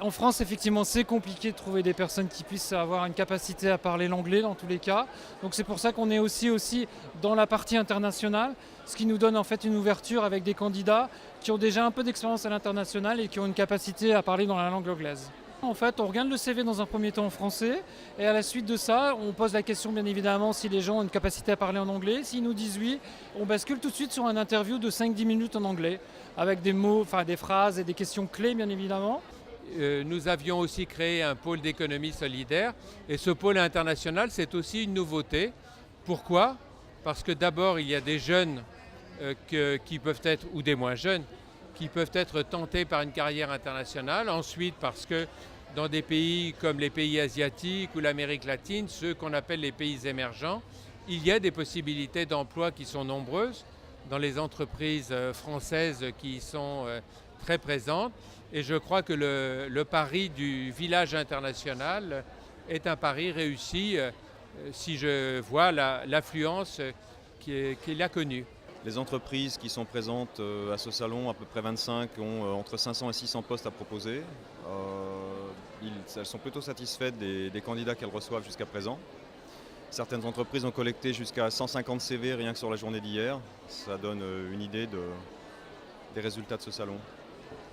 En France, effectivement, c'est compliqué de trouver des personnes qui puissent avoir une capacité à parler l'anglais dans tous les cas. Donc c'est pour ça qu'on est aussi dans la partie internationale, ce qui nous donne en fait une ouverture avec des candidats qui ont déjà un peu d'expérience à l'international et qui ont une capacité à parler dans la langue anglaise. En fait, on regarde le CV dans un premier temps en français et à la suite de ça, on pose la question bien évidemment si les gens ont une capacité à parler en anglais. S'ils nous disent oui, on bascule tout de suite sur un interview de 5-10 minutes en anglais avec des mots, enfin des phrases et des questions clés bien évidemment. Nous avions aussi créé un pôle d'économie solidaire et ce pôle international, c'est aussi une nouveauté. Pourquoi? Parce que d'abord, il y a des jeunes qui peuvent être, ou des moins jeunes, qui peuvent être tentés par une carrière internationale. Ensuite, parce que dans des pays comme les pays asiatiques ou l'Amérique latine, ceux qu'on appelle les pays émergents, il y a des possibilités d'emploi qui sont nombreuses dans les entreprises françaises qui sont très présentes. Et je crois que le pari du village international est un pari réussi si je vois l'affluence qu'il a connue. Les entreprises qui sont présentes à ce salon, à peu près 25, ont entre 500 et 600 postes à proposer. Elles sont plutôt satisfaites des candidats qu'elles reçoivent jusqu'à présent. Certaines entreprises ont collecté jusqu'à 150 CV rien que sur la journée d'hier. Ça donne une idée des résultats de ce salon.